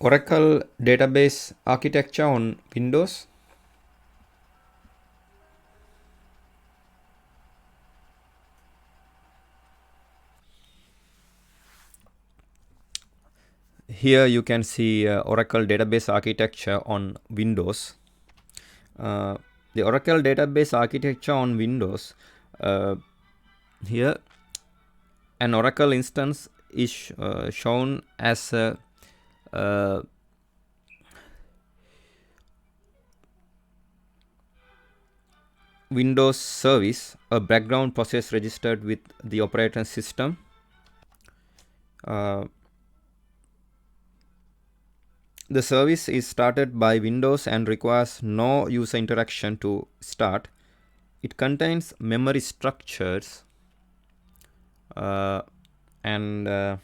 Oracle database architecture on Windows. Here you can see Oracle database architecture on Windows. The Oracle database architecture on Windows, here an Oracle instance is shown as a Windows service, a background process registered with the operating system. The service is started by Windows and requires no user interaction to start. It contains memory structures and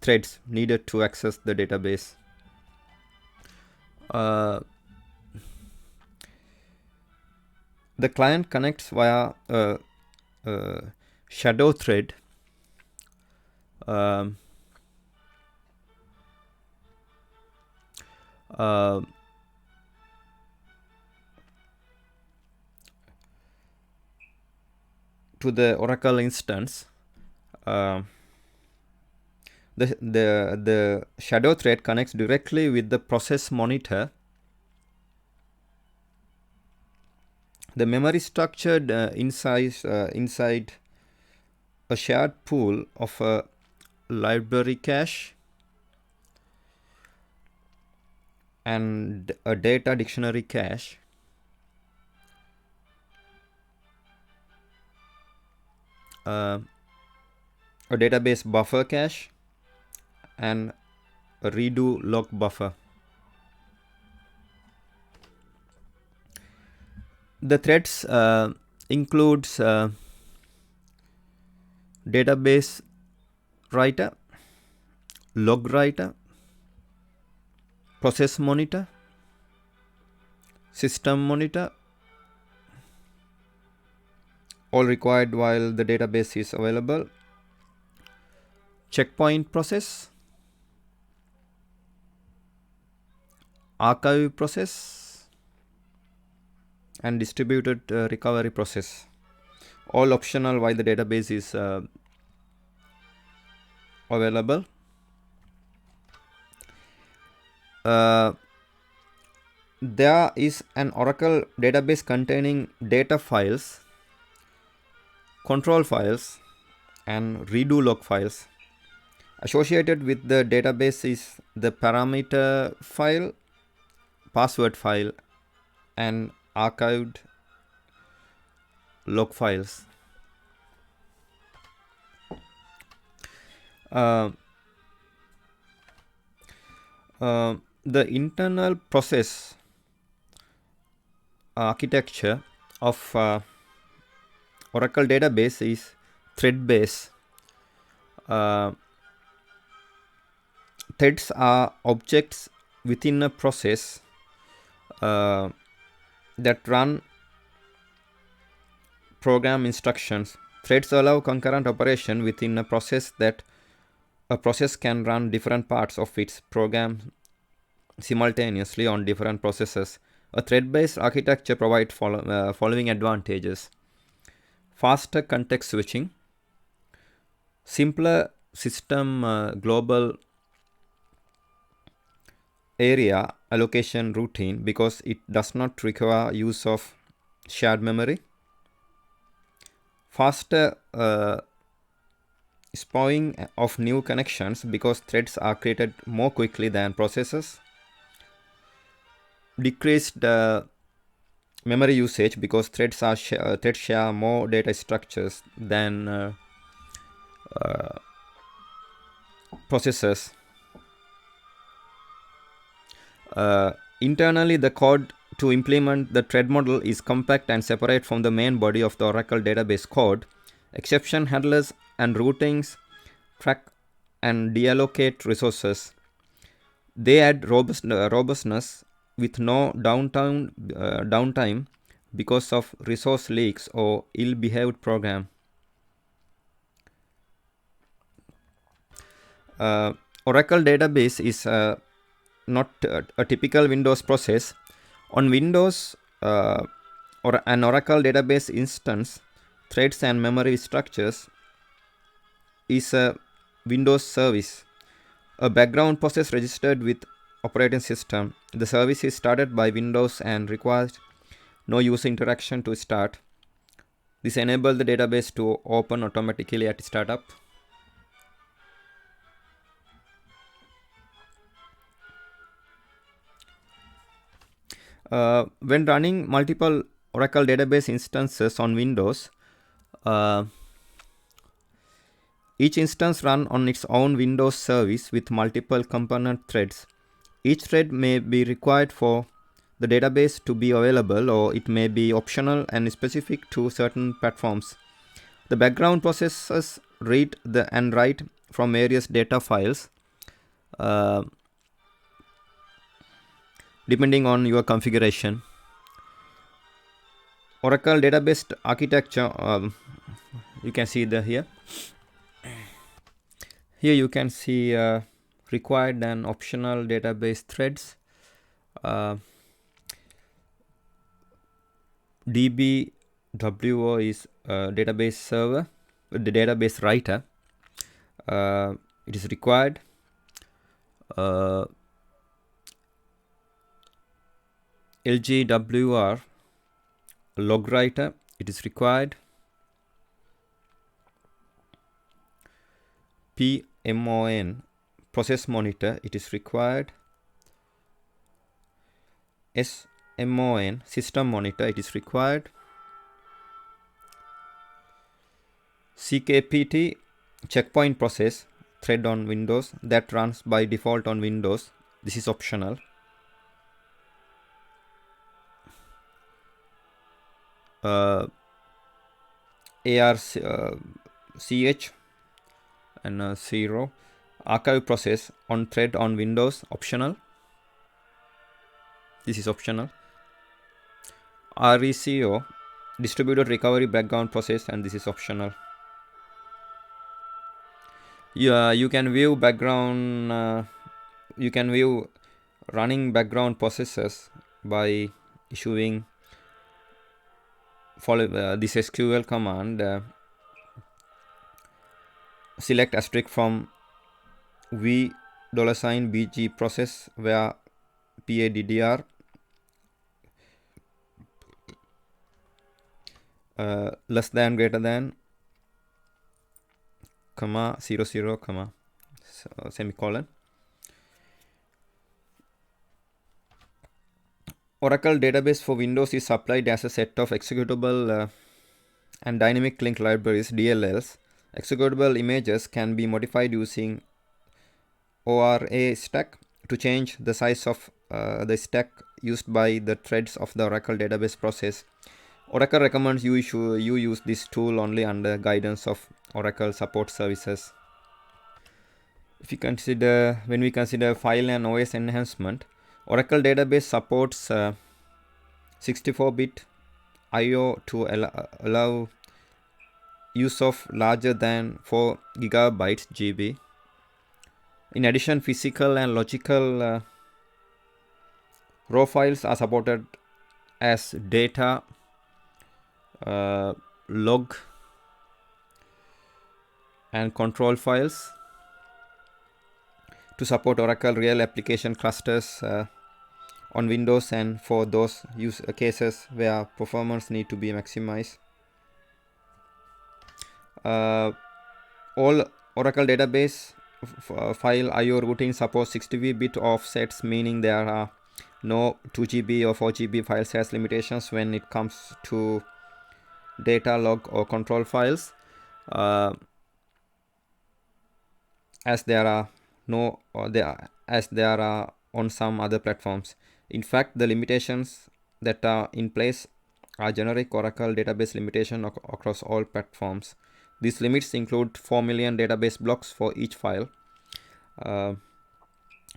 threads needed to access the database. The client connects via a shadow thread to the Oracle instance. The shadow thread connects directly with the process monitor. The memory structured inside a shared pool of a library cache and a data dictionary cache. A database buffer cache and a redo log buffer. The threads includes database writer, log writer, process monitor, system monitor, all required while the database is available, checkpoint process, archive process, and distributed recovery process, all optional while the database is available. There is an Oracle database containing data files, control files, and redo log files. Associated with the database is the parameter file, password file, and archived log files. The internal process architecture of Oracle database is thread-based. Threads are objects within a process that run program instructions. Threads allow concurrent operation within a process that a process can run different parts of its program simultaneously on different processes. A thread-based architecture provides following advantages: faster context switching, simpler system global area allocation routine because it does not require use of shared memory, faster spawning of new connections because threads are created more quickly than processes, decreased memory usage because threads share more data structures than processes. Internally, the code to implement the thread model is compact and separate from the main body of the Oracle database code. Exception handlers and routings track and deallocate resources. They add robustness with no downtime because of resource leaks or ill-behaved program. Oracle database is not a typical Windows process. On Windows or an Oracle database instance, threads and memory structures is a Windows service, a background process registered with operating system. The service is started by Windows and requires no user interaction to start. This enables the database to open automatically at startup. When running multiple Oracle database instances on Windows, each instance runs on its own Windows service with multiple component threads. Each thread may be required for the database to be available, or it may be optional and specific to certain platforms. The background processes read and write from various data files depending on your configuration. Oracle database architecture, you can see here. Here you can see required and optional database threads. DBWO is database server, the database writer. It is required. LGWR log writer, it is required. PMON process monitor, it is required. SMON system monitor, it is required. CKPT checkpoint process thread on Windows that runs by default on Windows. This is optional. ARCH and 0 archive process on thread on Windows, optional. This is optional. RECO distributed recovery background process, and this is optional. You can view background. You can view running background processes by issuing follow this SQL command. Select asterisk from v $bg process where PADDR less than greater than comma 00 comma semicolon. Oracle database for Windows is supplied as a set of executable and dynamic link libraries, DLLs. Executable images can be modified using ORA stack to change the size of the stack used by the threads of the Oracle database process. Oracle recommends you use this tool only under guidance of Oracle support services. If you consider, when we consider file and OS enhancement, Oracle database supports 64-bit I/O to allow use of larger than 4 gigabytes GB. In addition, physical and logical raw files are supported as data, log, and control files. To support Oracle real application clusters on Windows, and for those use cases where performance need to be maximized. All Oracle database file I/O routing supports 60-bit offsets, meaning there are no 2 GB or 4 GB file size limitations when it comes to data, log, or control files, as there are on some other platforms. In fact, the limitations that are in place are generic Oracle database limitation across all platforms. These limits include 4 million database blocks for each file,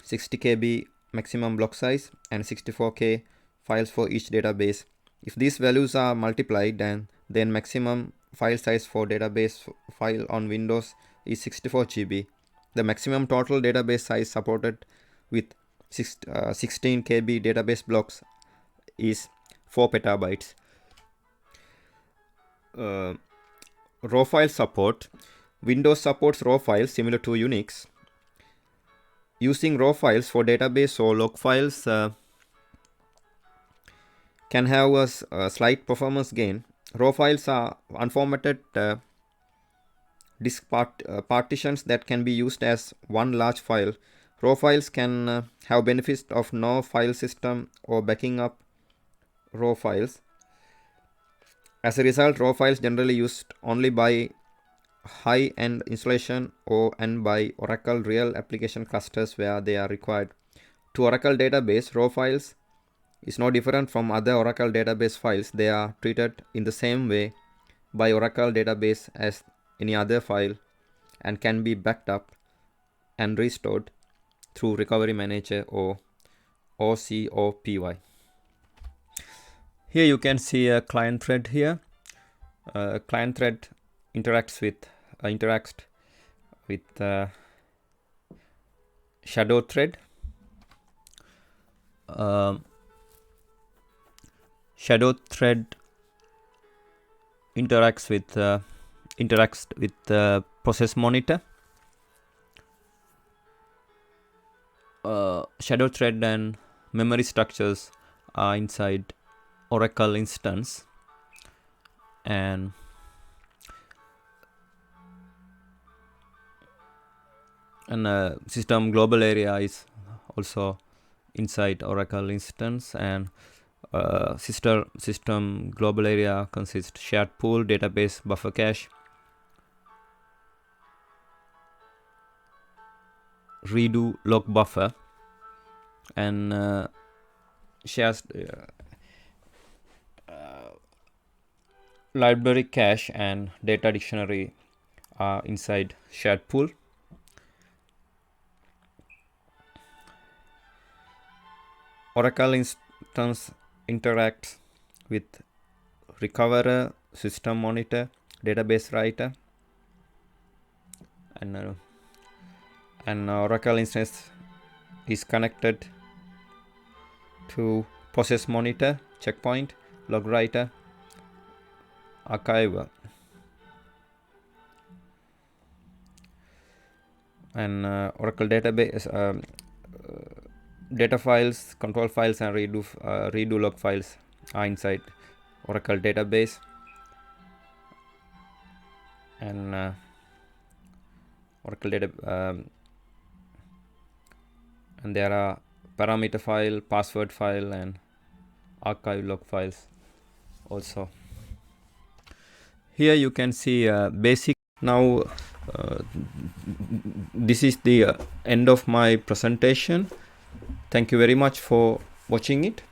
60 KB maximum block size, and 64K files for each database. If these values are multiplied, then maximum file size for database file on Windows is 64 GB. The maximum total database size supported with 16 KB database blocks is 4 petabytes. Raw file support. Windows supports raw files similar to Unix. Using raw files for database or log files can have a slight performance gain. Raw files are unformatted disk partitions that can be used as one large file. Raw files can have benefits of no file system or backing up raw files. As a result, raw files generally used only by high-end installation and by Oracle real application clusters where they are required. To Oracle database, raw files is no different from other Oracle database files. They are treated in the same way by Oracle database as any other file and can be backed up and restored through Recovery Manager or OCOPY. Here you can see a client thread here. Client thread interacts with shadow thread. Shadow thread interacts with process monitor. Shadow thread and memory structures are inside Oracle instance, and system global area is also inside Oracle instance, and system global area consists shared pool, database, buffer cache, redo log buffer, and shares library cache and data dictionary are inside shared pool. Oracle instance interacts with recoverer, system monitor, database writer, and Oracle instance is connected to process monitor, checkpoint, log writer, archiver, and Oracle database data files, control files, and redo log files are inside Oracle database, and Oracle data and there are parameter file, password file, and archive log files also. Here you can see basic. Now this is the end of my presentation. Thank you very much for watching it.